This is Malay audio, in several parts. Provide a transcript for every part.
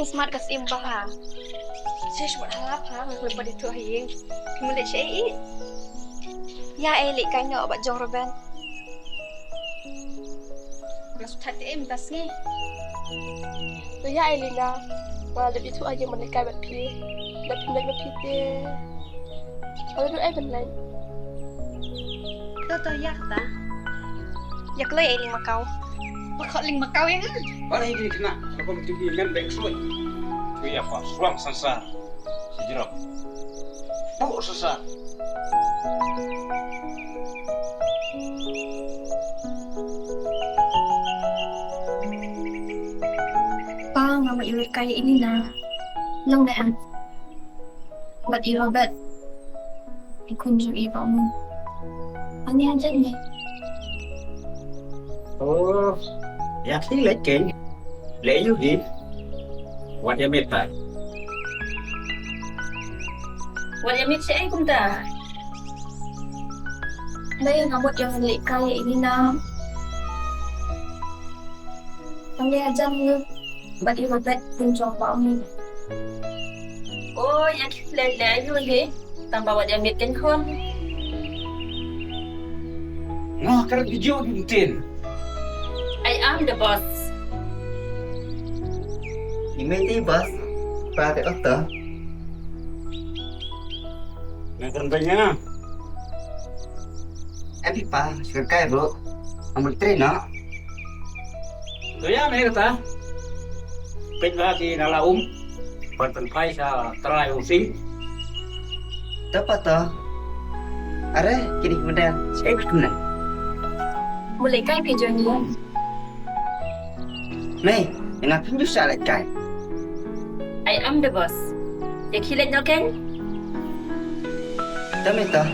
smart kas imbah ha. Saya buat harap ha, lepas itu hayang. Mulai ieid. Ya elik kanya obat jong roban. Mas thati em tas ni. Tu ya Elina. Wah, lebih tu aja menekai bat pi. Dah pindah ke pi te. Kalau tu ai benai. Tu ya ta. Ya kelai eling makau. Makau ling makau yang ah. Balai ini kena. Aku mesti men back suai. Cuy apa? Suang sensar. Sejero. Tahu sensar. Nama ibu kaya ini na lang na an. But ibu bet ikunjung ibu mo. Ano yan dyan eh? Oh, ya sih leceng. Leyu di. Wat ya meta. Wat ya mit siya kung ta. Dahil ngamot yung ibu kaya ini na. Ano yan dyan yun? But you were bet kunjung pa mo. Oh, yang khliang yun eh. Tambah wat ya mit kan kon. Nah, kalau video dintin. I am the boss. Imeti bas, pada kata. Nah, tentunya. Epi pa, sekai bro. Ambil trainer. Tu ya mereka. Penlagi nala berpenpai sa terai using. Dapat toh. Are, kini kemudian saya berkenan. Mulai kaya video niya. Nih, yang aku juga lekai. I am the boss. Ya khliang nyo kan? Dami toh.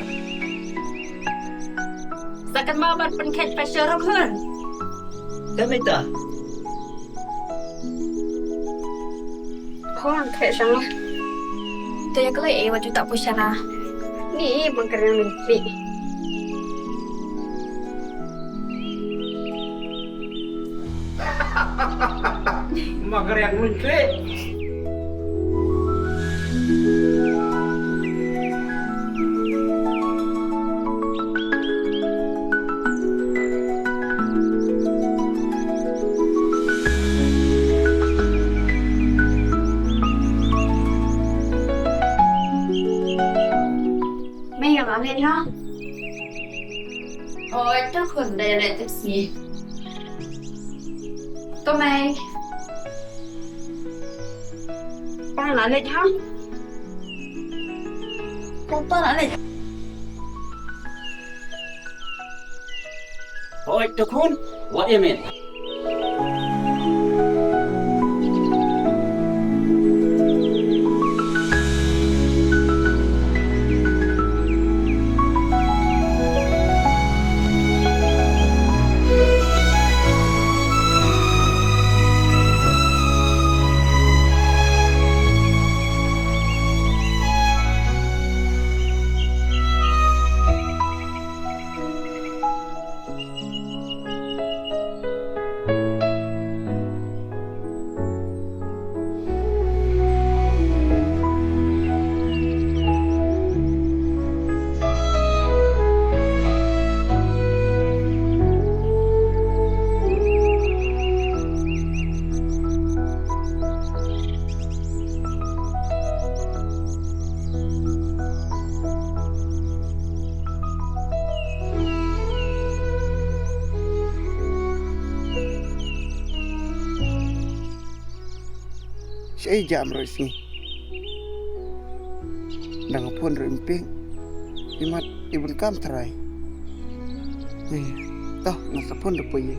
Sakan mabat penket pasyarok hun. Dami toh. Kau kayak sana. Tu ya kalau waktu tak pusing lah. Ni bangkar yang mimpi. Magar yang muncul. Lên đó. Ôi, chắc hồn đây là tiếp gì? Tụi mày. Con lại lên đó. Con tôi lại này. Oi, tukun. What you mean? Saya jam resi. Dengan pun rimping, imat ibun kam terai. Nih, toh nasa pun depoye.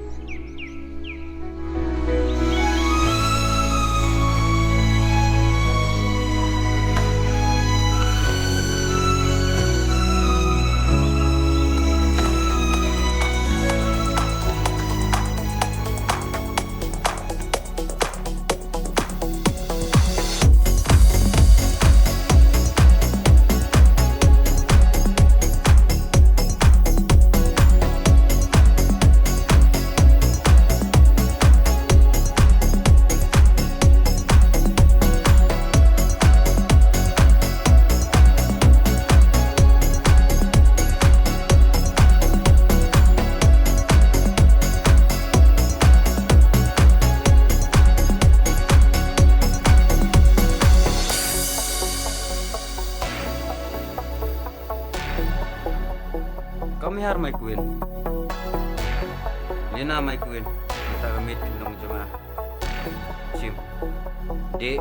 har mai kuin. Lina mai kuin. Kita gamit indong jemaah. Sim. Di.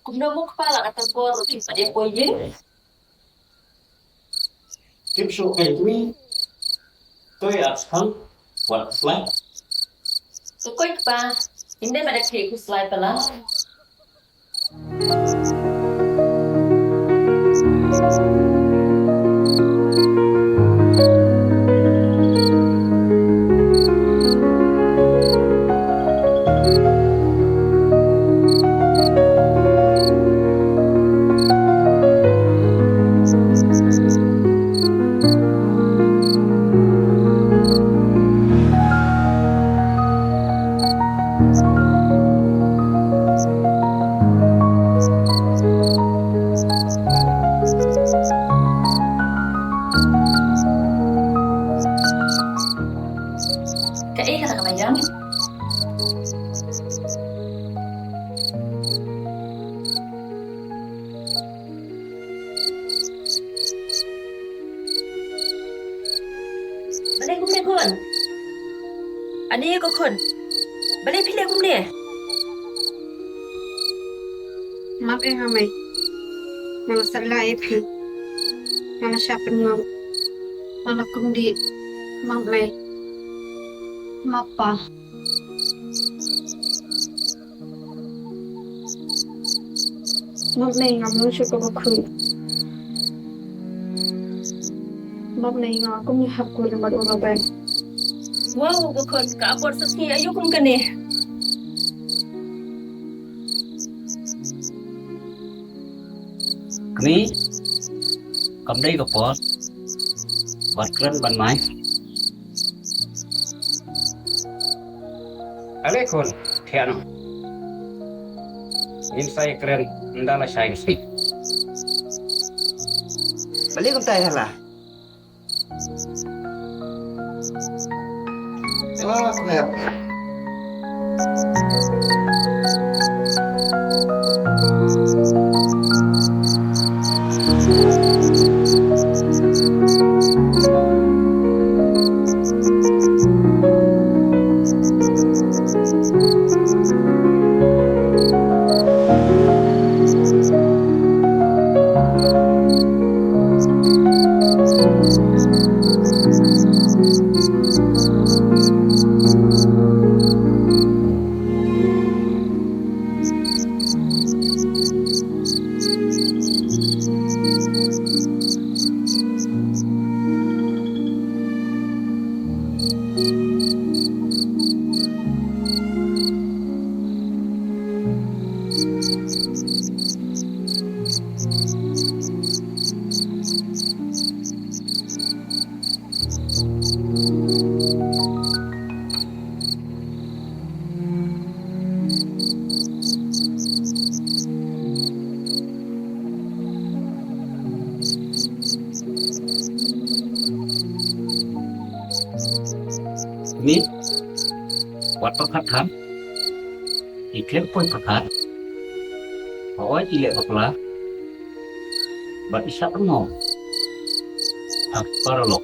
Kumno mo kepala atau gua rutin pada poin. Tim shuh mi. Tôi khang watla. Sukoi pa. Hindi pada kiri kuslai pala. Kaya ka nakamayang. Balik kumne kon. Ani ko kon. Balik pilih kumne. Maaf ya ngamay. Mga salay pi. Mga siya penyong. Mga kundi. Mamay. Mapa. Mamay nga mo siya kabakun. Mamay nga ako may hapko na mag-urabay. Wow, ko kon ka apor sa siya ayo kum kani. Kami cầm đây gặp bố bật lên bàn máy Ale kon thiano. Insai keren ndala shai sih. balik con tay là Aku hep. นี้วัดประคัดทันอีกเคล็ดป่วยประคัดขอไว้ที่เหลือบักละบัดอิสักงออักปารลก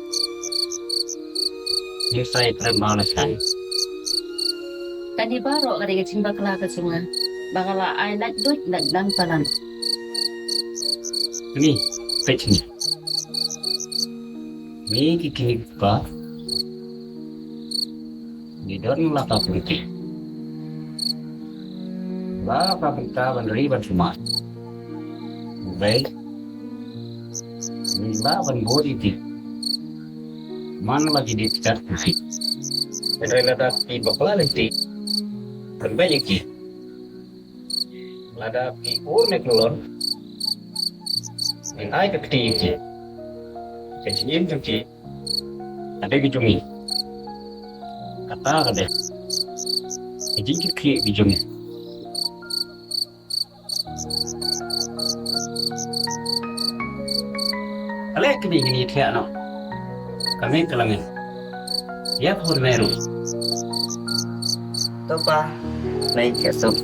นี่ใส่เตรียมมาเลยใช่ Kadi baro kadi kecing bakla ke sungai. Bakala ay nagdut nagdang tanan. Ini fetchnya. Ini kiki pa. Di dalam lata putih. Lapa benta bandari bersama. Baik. Ini lapa bodi ti. Mana lagi di dekat sih. Ada di bakla lagi. Terbanyak ki. Lada ki urne kelon. Yang ai ke ki. Kecilin tu ki. Ada gejungi. Kata ada. Kecil ki gejungi. Alek kini gini tiada no. Kami kelangin. Ya kau meru. Topa, naik esok.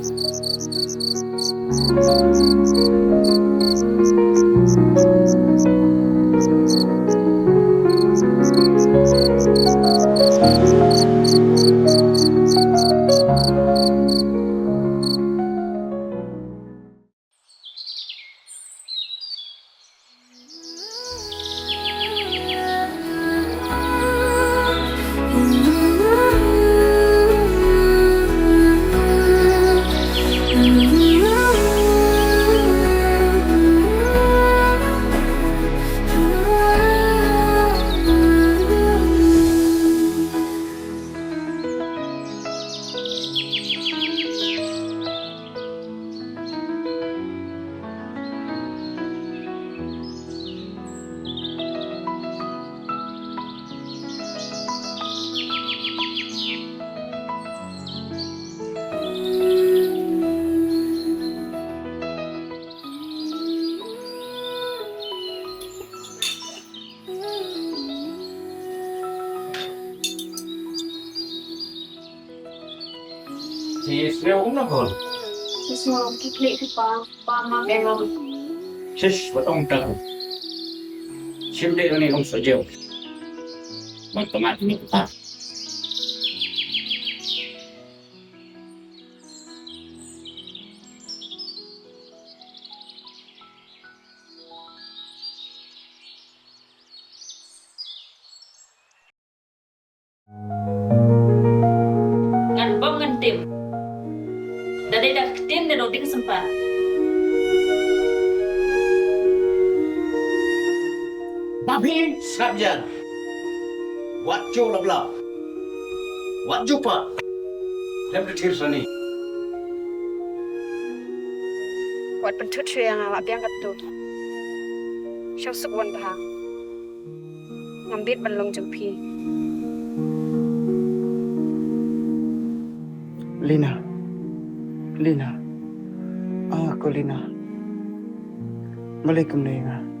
Si Israel cũng nó còn. Semua kiklik tu pa memang Shish, buat ông tahu. Siapa dia ni ông saja. Berteman ni tak. Ngan bom ngan tim. Dadai dak tim dan oding sempat. Babi sabjan. Wat jo labla. Wat jupa. Lem detir sani. Wat pentut yang awak biang tu. Syau sekwan bah. Ngambit balong jempi. Lina. Aku Lina. Waalaikumsalam.